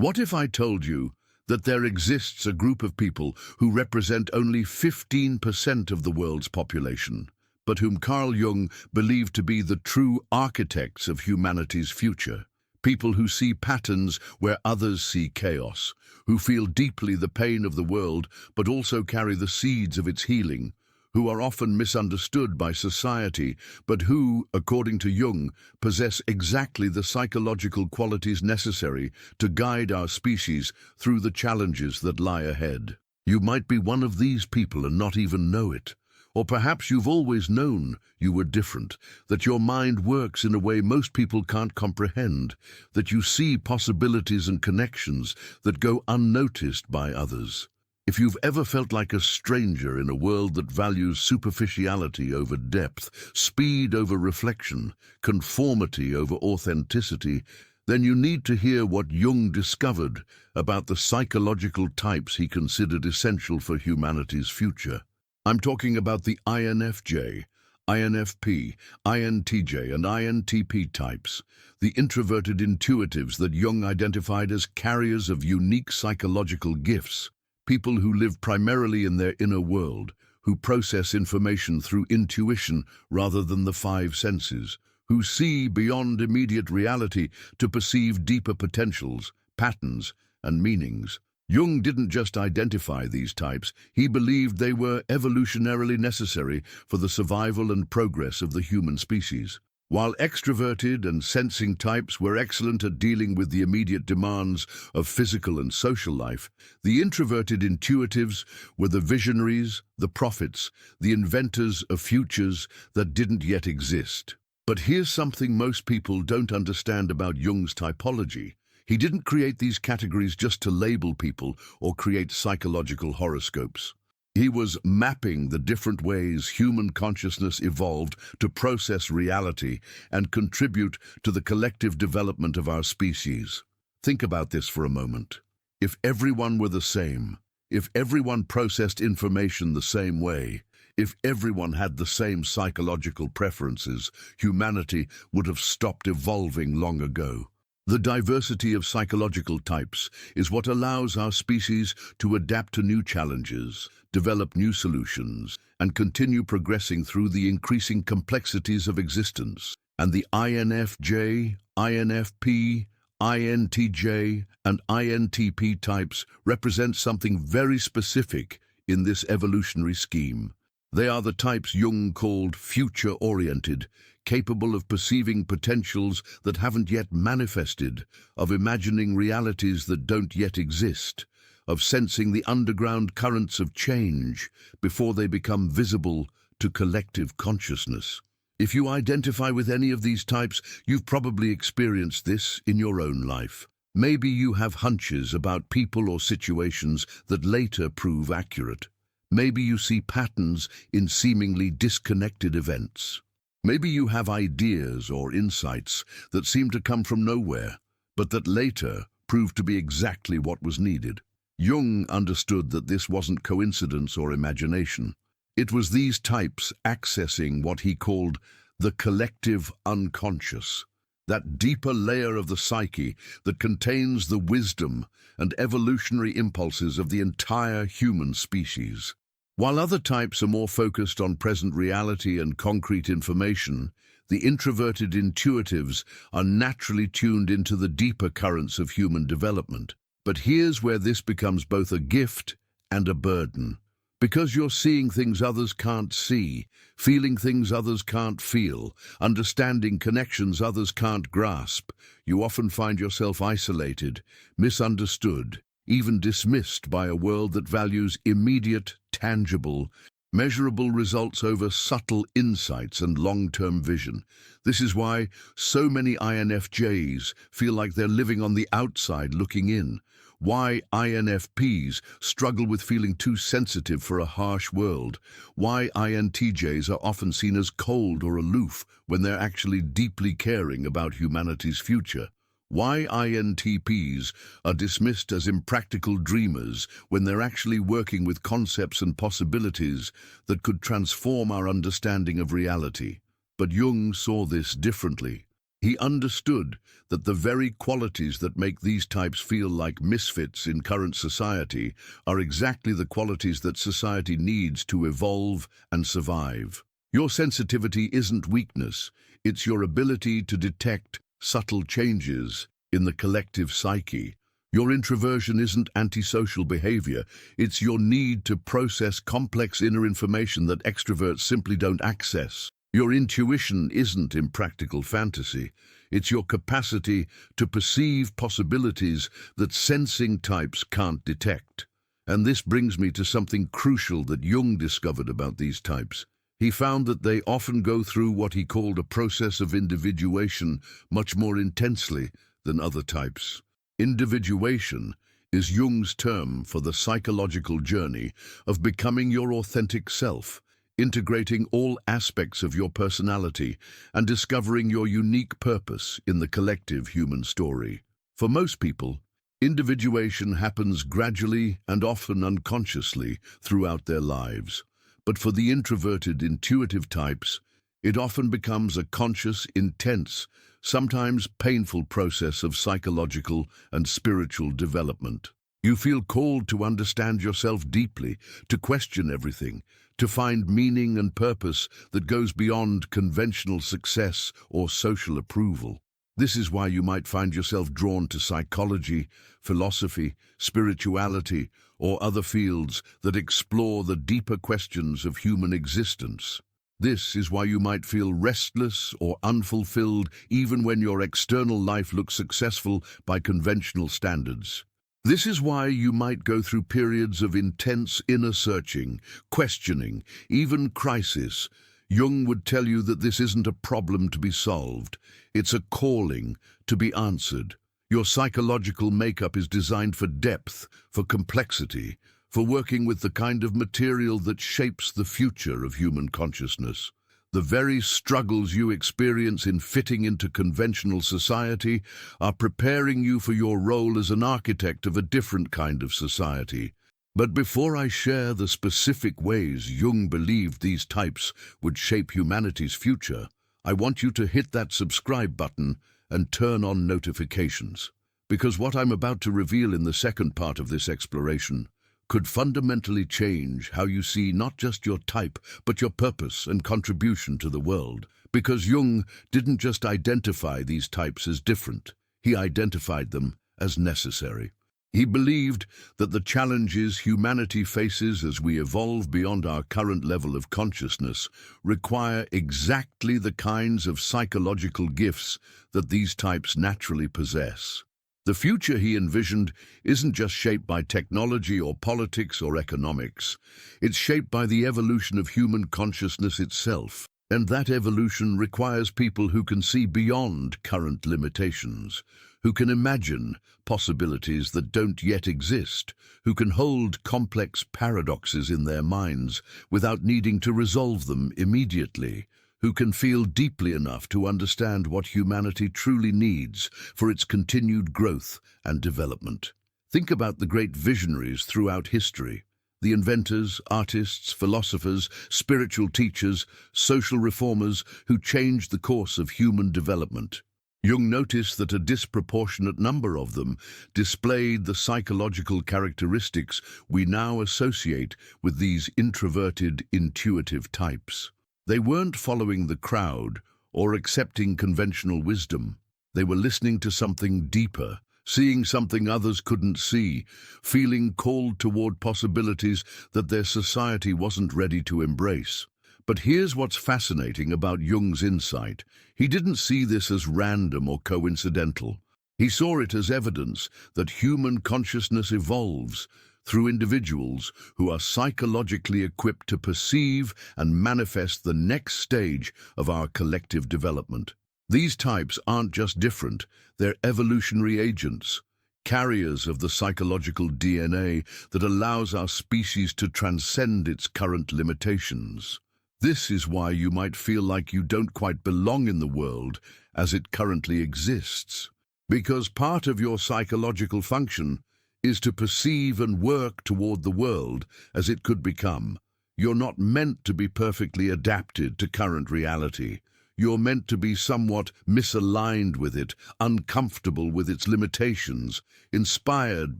What if I told you that there exists a group of people who represent only 15% of the world's population, but whom Carl Jung believed to be the true architects of humanity's future? People who see patterns where others see chaos, who feel deeply the pain of the world but also carry the seeds of its healing, who are often misunderstood by society, but who, according to Jung, possess exactly the psychological qualities necessary to guide our species through the challenges that lie ahead. You might be one of these people and not even know it. Or perhaps you've always known you were different, that your mind works in a way most people can't comprehend, that you see possibilities and connections that go unnoticed by others. If you've ever felt like a stranger in a world that values superficiality over depth, speed over reflection, conformity over authenticity, then you need to hear what Jung discovered about the psychological types he considered essential for humanity's future. I'm talking about the INFJ, INFP, INTJ, and INTP types, the introverted intuitives that Jung identified as carriers of unique psychological gifts, people who live primarily in their inner world, who process information through intuition rather than the five senses, who see beyond immediate reality to perceive deeper potentials, patterns, and meanings. Jung didn't just identify these types, he believed they were evolutionarily necessary for the survival and progress of the human species. While extroverted and sensing types were excellent at dealing with the immediate demands of physical and social life, the introverted intuitives were the visionaries, the prophets, the inventors of futures that didn't yet exist. But here's something most people don't understand about Jung's typology. He didn't create these categories just to label people or create psychological horoscopes. He was mapping the different ways human consciousness evolved to process reality and contribute to the collective development of our species. Think about this for a moment. If everyone were the same, if everyone processed information the same way, if everyone had the same psychological preferences, humanity would have stopped evolving long ago. The diversity of psychological types is what allows our species to adapt to new challenges, develop new solutions, and continue progressing through the increasing complexities of existence. And the INFJ, INFP, INTJ, and INTP types represent something very specific in this evolutionary scheme. They are the types Jung called future-oriented, capable of perceiving potentials that haven't yet manifested, of imagining realities that don't yet exist, of sensing the underground currents of change before they become visible to collective consciousness. If you identify with any of these types, you've probably experienced this in your own life. Maybe you have hunches about people or situations that later prove accurate. Maybe you see patterns in seemingly disconnected events. Maybe you have ideas or insights that seem to come from nowhere, but that later prove to be exactly what was needed. Jung understood that this wasn't coincidence or imagination. It was these types accessing what he called the collective unconscious, that deeper layer of the psyche that contains the wisdom and evolutionary impulses of the entire human species. While other types are more focused on present reality and concrete information, the introverted intuitives are naturally tuned into the deeper currents of human development. But here's where this becomes both a gift and a burden. Because you're seeing things others can't see, feeling things others can't feel, understanding connections others can't grasp, you often find yourself isolated, misunderstood, even dismissed by a world that values immediate, tangible, measurable results over subtle insights and long-term vision. This is why so many INFJs feel like they're living on the outside looking in, why INFPs struggle with feeling too sensitive for a harsh world, why INTJs are often seen as cold or aloof when they're actually deeply caring about humanity's future, why INTPs are dismissed as impractical dreamers when they're actually working with concepts and possibilities that could transform our understanding of reality. But Jung saw this differently. He understood that the very qualities that make these types feel like misfits in current society are exactly the qualities that society needs to evolve and survive. Your sensitivity isn't weakness, it's your ability to detect subtle changes in the collective psyche. Your introversion isn't antisocial behavior, it's your need to process complex inner information that extroverts simply don't access. Your intuition isn't impractical fantasy, it's your capacity to perceive possibilities that sensing types can't detect. And this brings me to something crucial that Jung discovered about these types. He found that they often go through what he called a process of individuation much more intensely than other types. Individuation is Jung's term for the psychological journey of becoming your authentic self, integrating all aspects of your personality and discovering your unique purpose in the collective human story. For most people, individuation happens gradually and often unconsciously throughout their lives. But for the introverted, intuitive types, it often becomes a conscious, intense, sometimes painful process of psychological and spiritual development. You feel called to understand yourself deeply, to question everything, to find meaning and purpose that goes beyond conventional success or social approval. This is why you might find yourself drawn to psychology, philosophy, spirituality, or other fields that explore the deeper questions of human existence. This is why you might feel restless or unfulfilled even when your external life looks successful by conventional standards. This is why you might go through periods of intense inner searching, questioning, even crisis. Jung would tell you that this isn't a problem to be solved. It's a calling to be answered. Your psychological makeup is designed for depth, for complexity, for working with the kind of material that shapes the future of human consciousness. The very struggles you experience in fitting into conventional society are preparing you for your role as an architect of a different kind of society. But before I share the specific ways Jung believed these types would shape humanity's future, I want you to hit that subscribe button and turn on notifications. Because what I'm about to reveal in the second part of this exploration could fundamentally change how you see not just your type, but your purpose and contribution to the world. Because Jung didn't just identify these types as different, he identified them as necessary. He believed that the challenges humanity faces as we evolve beyond our current level of consciousness require exactly the kinds of psychological gifts that these types naturally possess. The future he envisioned isn't just shaped by technology or politics or economics. It's shaped by the evolution of human consciousness itself. And that evolution requires people who can see beyond current limitations, who can imagine possibilities that don't yet exist, who can hold complex paradoxes in their minds without needing to resolve them immediately, who can feel deeply enough to understand what humanity truly needs for its continued growth and development. Think about the great visionaries throughout history. The inventors, artists, philosophers, spiritual teachers, social reformers who changed the course of human development. Jung noticed that a disproportionate number of them displayed the psychological characteristics we now associate with these introverted, intuitive types. They weren't following the crowd or accepting conventional wisdom. They were listening to something deeper, seeing something others couldn't see, feeling called toward possibilities that their society wasn't ready to embrace. But here's what's fascinating about Jung's insight. He didn't see this as random or coincidental. He saw it as evidence that human consciousness evolves through individuals who are psychologically equipped to perceive and manifest the next stage of our collective development. These types aren't just different, they're evolutionary agents, carriers of the psychological DNA that allows our species to transcend its current limitations. This is why you might feel like you don't quite belong in the world as it currently exists, because part of your psychological function is to perceive and work toward the world as it could become. You're not meant to be perfectly adapted to current reality. You're meant to be somewhat misaligned with it, uncomfortable with its limitations, inspired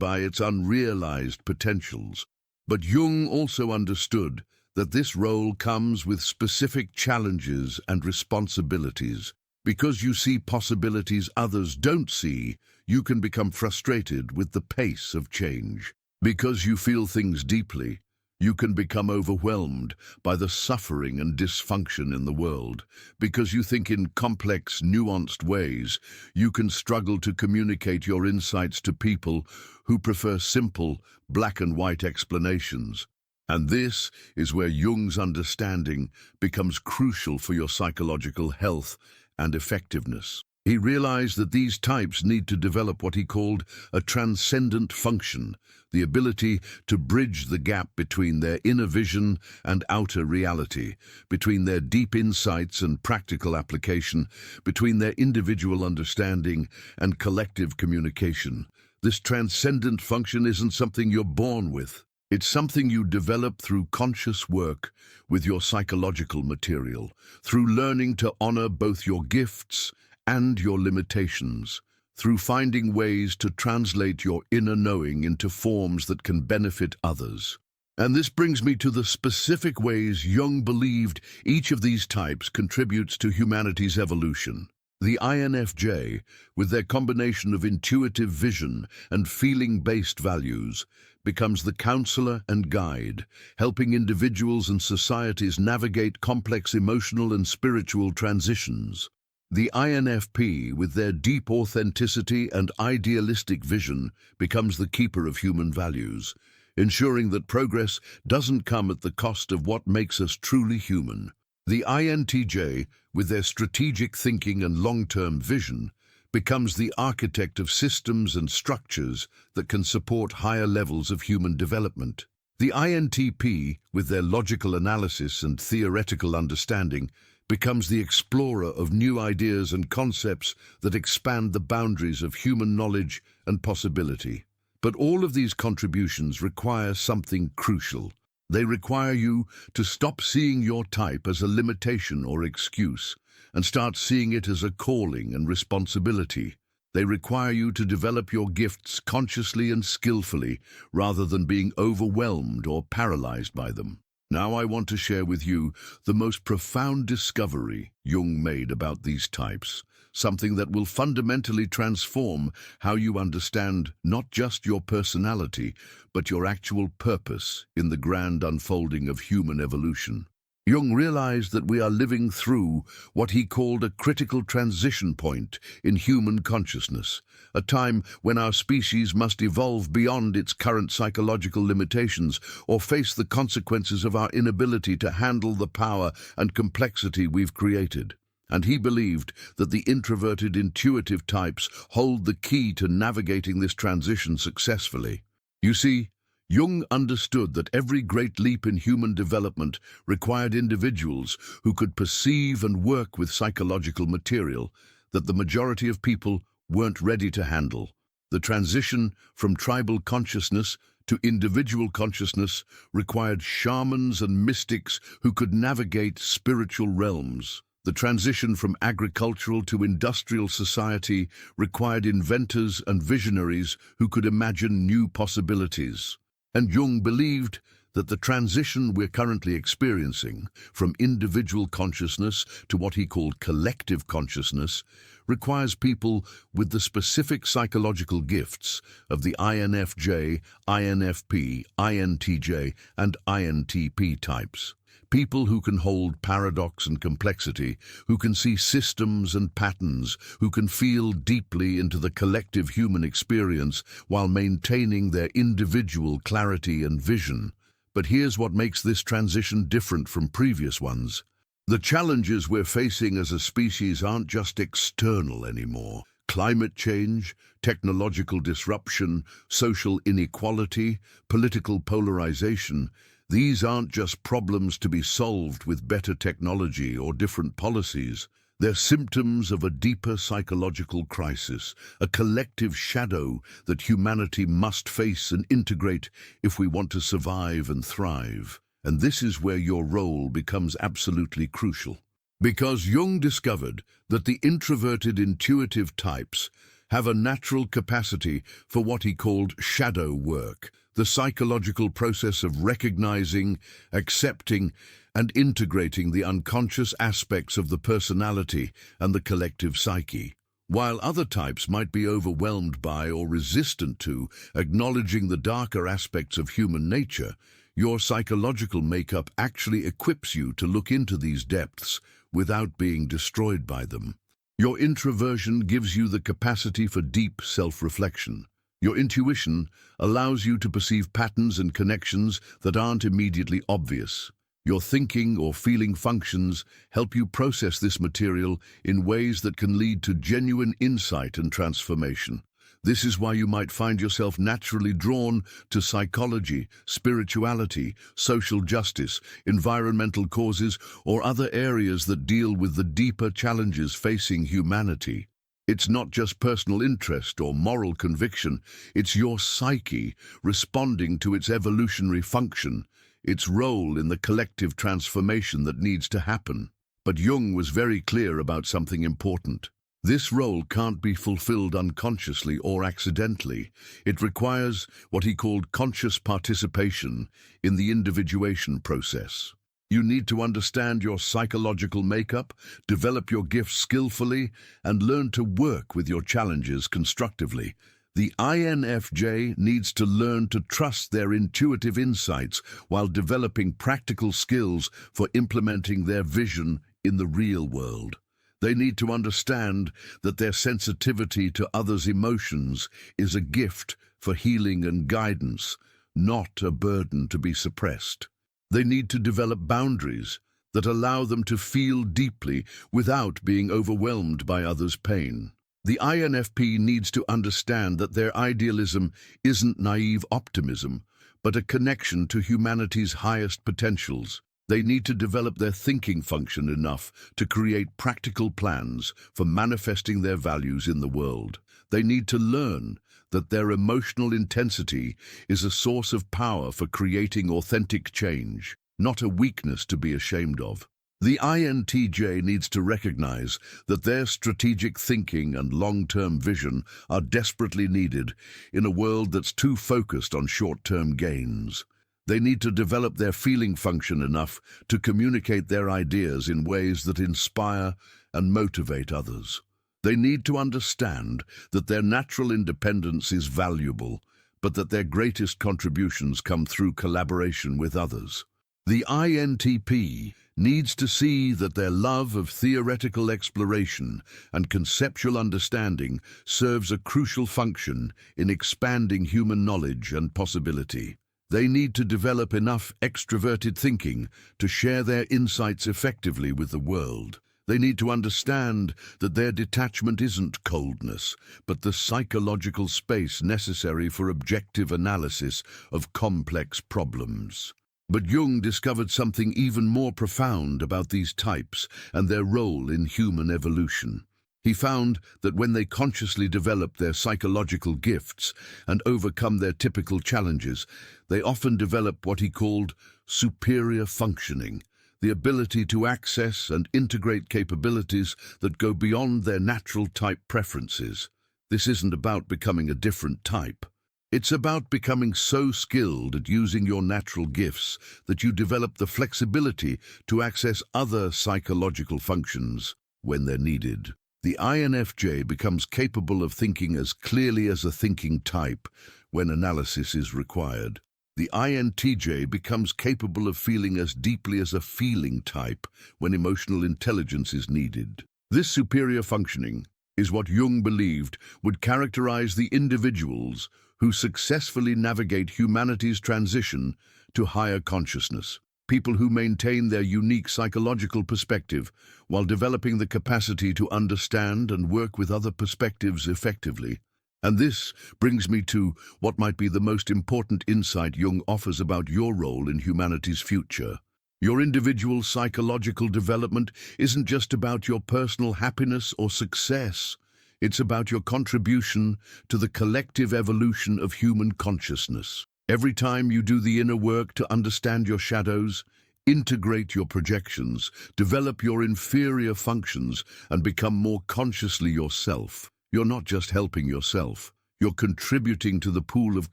by its unrealized potentials. But Jung also understood that this role comes with specific challenges and responsibilities. Because you see possibilities others don't see, you can become frustrated with the pace of change. Because you feel things deeply, you can become overwhelmed by the suffering and dysfunction in the world. Because you think in complex, nuanced ways, you can struggle to communicate your insights to people who prefer simple, black and white explanations. And this is where Jung's understanding becomes crucial for your psychological health and effectiveness. He realized that these types need to develop what he called a transcendent function, the ability to bridge the gap between their inner vision and outer reality, between their deep insights and practical application, between their individual understanding and collective communication. This transcendent function isn't something you're born with. It's something you develop through conscious work with your psychological material, through learning to honor both your gifts and your limitations, through finding ways to translate your inner knowing into forms that can benefit others. And this brings me to the specific ways Jung believed each of these types contributes to humanity's evolution. The INFJ, with their combination of intuitive vision and feeling-based values, becomes the counselor and guide, helping individuals and societies navigate complex emotional and spiritual transitions. The INFP, with their deep authenticity and idealistic vision, becomes the keeper of human values, ensuring that progress doesn't come at the cost of what makes us truly human. The INTJ, with their strategic thinking and long-term vision, becomes the architect of systems and structures that can support higher levels of human development. The INTP, with their logical analysis and theoretical understanding, becomes the explorer of new ideas and concepts that expand the boundaries of human knowledge and possibility. But all of these contributions require something crucial. They require you to stop seeing your type as a limitation or excuse and start seeing it as a calling and responsibility. They require you to develop your gifts consciously and skillfully rather than being overwhelmed or paralyzed by them. Now I want to share with you the most profound discovery Jung made about these types, something that will fundamentally transform how you understand not just your personality, but your actual purpose in the grand unfolding of human evolution. Jung realized that we are living through what he called a critical transition point in human consciousness, a time when our species must evolve beyond its current psychological limitations or face the consequences of our inability to handle the power and complexity we've created. And he believed that the introverted intuitive types hold the key to navigating this transition successfully. You see, Jung understood that every great leap in human development required individuals who could perceive and work with psychological material that the majority of people weren't ready to handle. The transition from tribal consciousness to individual consciousness required shamans and mystics who could navigate spiritual realms. The transition from agricultural to industrial society required inventors and visionaries who could imagine new possibilities. And Jung believed that the transition we're currently experiencing, from individual consciousness to what he called collective consciousness, requires people with the specific psychological gifts of the INFJ, INFP, INTJ, and INTP types. People who can hold paradox and complexity, who can see systems and patterns, who can feel deeply into the collective human experience while maintaining their individual clarity and vision. But here's what makes this transition different from previous ones. The challenges we're facing as a species aren't just external anymore. Climate change, technological disruption, social inequality, political polarization, these aren't just problems to be solved with better technology or different policies. They're symptoms of a deeper psychological crisis, a collective shadow that humanity must face and integrate if we want to survive and thrive. And this is where your role becomes absolutely crucial. Because Jung discovered that the introverted intuitive types have a natural capacity for what he called shadow work, the psychological process of recognizing, accepting, and integrating the unconscious aspects of the personality and the collective psyche. While other types might be overwhelmed by or resistant to acknowledging the darker aspects of human nature, your psychological makeup actually equips you to look into these depths without being destroyed by them. Your introversion gives you the capacity for deep self-reflection. Your intuition allows you to perceive patterns and connections that aren't immediately obvious. Your thinking or feeling functions help you process this material in ways that can lead to genuine insight and transformation. This is why you might find yourself naturally drawn to psychology, spirituality, social justice, environmental causes, or other areas that deal with the deeper challenges facing humanity. It's not just personal interest or moral conviction, it's your psyche responding to its evolutionary function, its role in the collective transformation that needs to happen. But Jung was very clear about something important. This role can't be fulfilled unconsciously or accidentally. It requires what he called conscious participation in the individuation process. You need to understand your psychological makeup, develop your gifts skillfully, and learn to work with your challenges constructively. The INFJ needs to learn to trust their intuitive insights while developing practical skills for implementing their vision in the real world. They need to understand that their sensitivity to others' emotions is a gift for healing and guidance, not a burden to be suppressed. They need to develop boundaries that allow them to feel deeply without being overwhelmed by others' pain. The INFP needs to understand that their idealism isn't naive optimism, but a connection to humanity's highest potentials. They need to develop their thinking function enough to create practical plans for manifesting their values in the world. They need to learn that their emotional intensity is a source of power for creating authentic change, not a weakness to be ashamed of. The INTJ needs to recognize that their strategic thinking and long-term vision are desperately needed in a world that's too focused on short-term gains. They need to develop their feeling function enough to communicate their ideas in ways that inspire and motivate others. They need to understand that their natural independence is valuable, but that their greatest contributions come through collaboration with others. The INTP needs to see that their love of theoretical exploration and conceptual understanding serves a crucial function in expanding human knowledge and possibility. They need to develop enough extroverted thinking to share their insights effectively with the world. They need to understand that their detachment isn't coldness, but the psychological space necessary for objective analysis of complex problems. But Jung discovered something even more profound about these types and their role in human evolution. He found that when they consciously develop their psychological gifts and overcome their typical challenges, they often develop what he called superior functioning, the ability to access and integrate capabilities that go beyond their natural type preferences. This isn't about becoming a different type. It's about becoming so skilled at using your natural gifts that you develop the flexibility to access other psychological functions when they're needed. The INFJ becomes capable of thinking as clearly as a thinking type when analysis is required. The INTJ becomes capable of feeling as deeply as a feeling type when emotional intelligence is needed. This superior functioning is what Jung believed would characterize the individuals who successfully navigate humanity's transition to higher consciousness. People who maintain their unique psychological perspective while developing the capacity to understand and work with other perspectives effectively. And this brings me to what might be the most important insight Jung offers about your role in humanity's future. Your individual psychological development isn't just about your personal happiness or success. It's about your contribution to the collective evolution of human consciousness. Every time you do the inner work to understand your shadows, Integrate your projections, develop your inferior functions, and become more consciously yourself. You're not just helping yourself. You're contributing to the pool of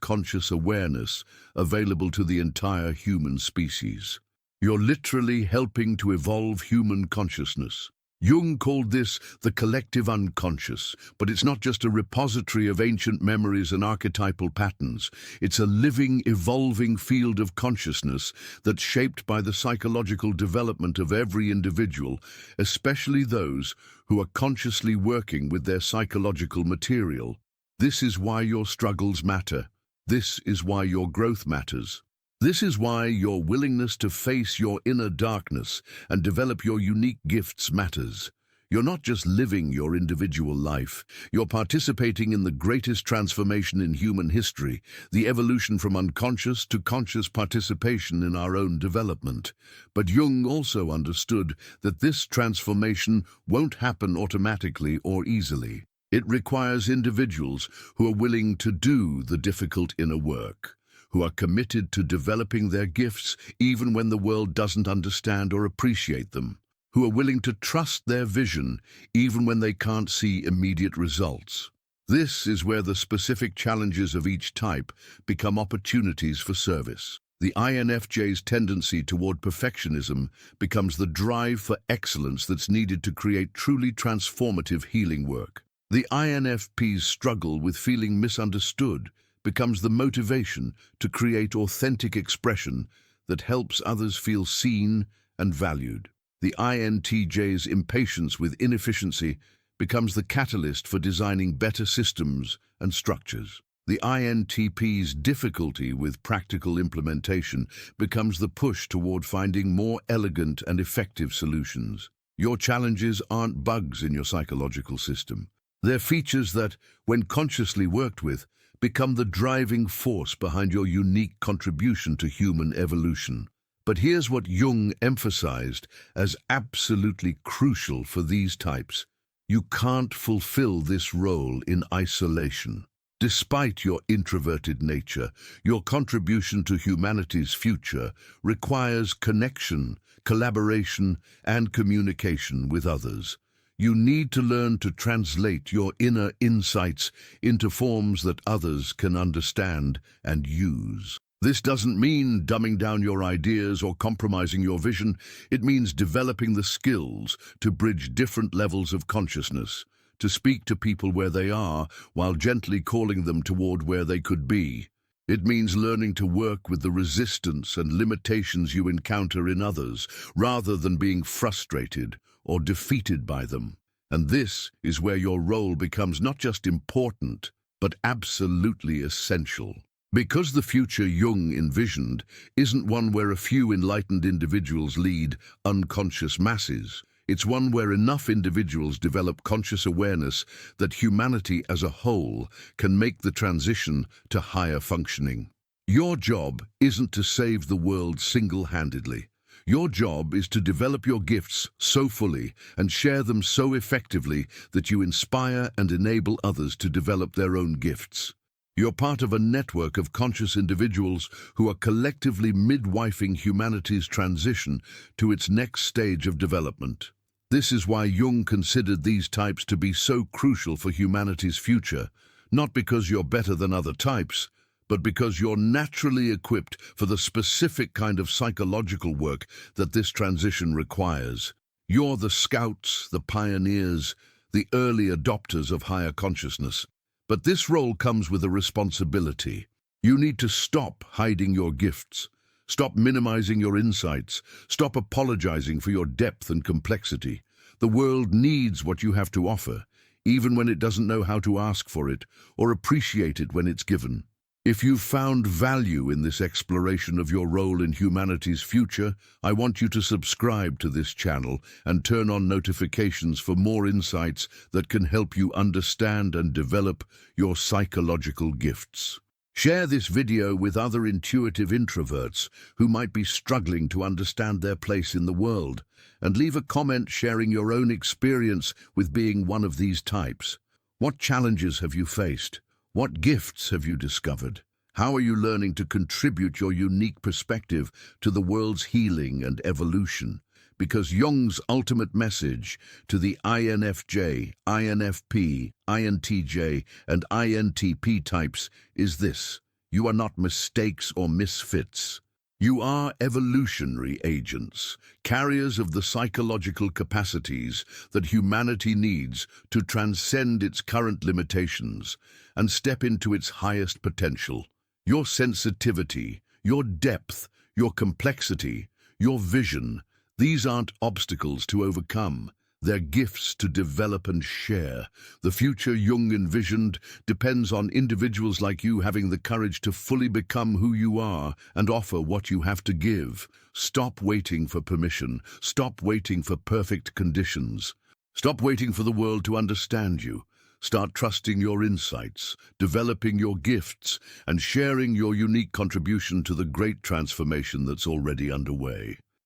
conscious awareness available to the entire human species. You're literally helping to evolve human consciousness. Jung called this the collective unconscious, but it's not just a repository of ancient memories and archetypal patterns. It's a living, evolving field of consciousness that's shaped by the psychological development of every individual, especially those who are consciously working with their psychological material. This is why your struggles matter. This is why your growth matters. This is why your willingness to face your inner darkness and develop your unique gifts matters. You're not just living your individual life, you're participating in the greatest transformation in human history, the evolution from unconscious to conscious participation in our own development. But Jung also understood that this transformation won't happen automatically or easily. It requires individuals who are willing to do the difficult inner work, who are committed to developing their gifts even when the world doesn't understand or appreciate them, who are willing to trust their vision even when they can't see immediate results. This is where the specific challenges of each type become opportunities for service. The INFJ's tendency toward perfectionism becomes the drive for excellence that's needed to create truly transformative healing work. The INFP's struggle with feeling misunderstood becomes the motivation to create authentic expression that helps others feel seen and valued. The INTJ's impatience with inefficiency becomes the catalyst for designing better systems and structures. The INTP's difficulty with practical implementation becomes the push toward finding more elegant and effective solutions. Your challenges aren't bugs in your psychological system. They're features that, when consciously worked with, become the driving force behind your unique contribution to human evolution. But here's what Jung emphasized as absolutely crucial for these types. You can't fulfill this role in isolation. Despite your introverted nature, your contribution to humanity's future requires connection, collaboration, and communication with others. You need to learn to translate your inner insights into forms that others can understand and use. This doesn't mean dumbing down your ideas or compromising your vision. It means developing the skills to bridge different levels of consciousness, to speak to people where they are while gently calling them toward where they could be. It means learning to work with the resistance and limitations you encounter in others, rather than being frustrated or defeated by them. And this is where your role becomes not just important, but absolutely essential. Because the future Jung envisioned isn't one where a few enlightened individuals lead unconscious masses. It's one where enough individuals develop conscious awareness that humanity as a whole can make the transition to higher functioning. Your job isn't to save the world single-handedly. Your job is to develop your gifts so fully and share them so effectively that you inspire and enable others to develop their own gifts. You're part of a network of conscious individuals who are collectively midwifing humanity's transition to its next stage of development. This is why Jung considered these types to be so crucial for humanity's future, not because you're better than other types, but because you're naturally equipped for the specific kind of psychological work that this transition requires. You're the scouts, the pioneers, the early adopters of higher consciousness. But this role comes with a responsibility. You need to stop hiding your gifts, stop minimizing your insights, stop apologizing for your depth and complexity. The world needs what you have to offer, even when it doesn't know how to ask for it or appreciate it when it's given. If you've found value in this exploration of your role in humanity's future, I want you to subscribe to this channel and turn on notifications for more insights that can help you understand and develop your psychological gifts. Share this video with other intuitive introverts who might be struggling to understand their place in the world, and leave a comment sharing your own experience with being one of these types. What challenges have you faced? What gifts have you discovered? How are you learning to contribute your unique perspective to the world's healing and evolution? Because Jung's ultimate message to the INFJ, INFP, INTJ, and INTP types is this: you are not mistakes or misfits. You are evolutionary agents, carriers of the psychological capacities that humanity needs to transcend its current limitations and step into its highest potential. Your sensitivity, your depth, your complexity, your vision, these aren't obstacles to overcome. They're gifts to develop and share. The future Jung envisioned depends on individuals like you having the courage to fully become who you are and offer what you have to give. Stop waiting for permission. Stop waiting for perfect conditions. Stop waiting for the world to understand you. Start trusting your insights, developing your gifts, and sharing your unique contribution to the great transformation that's already underway.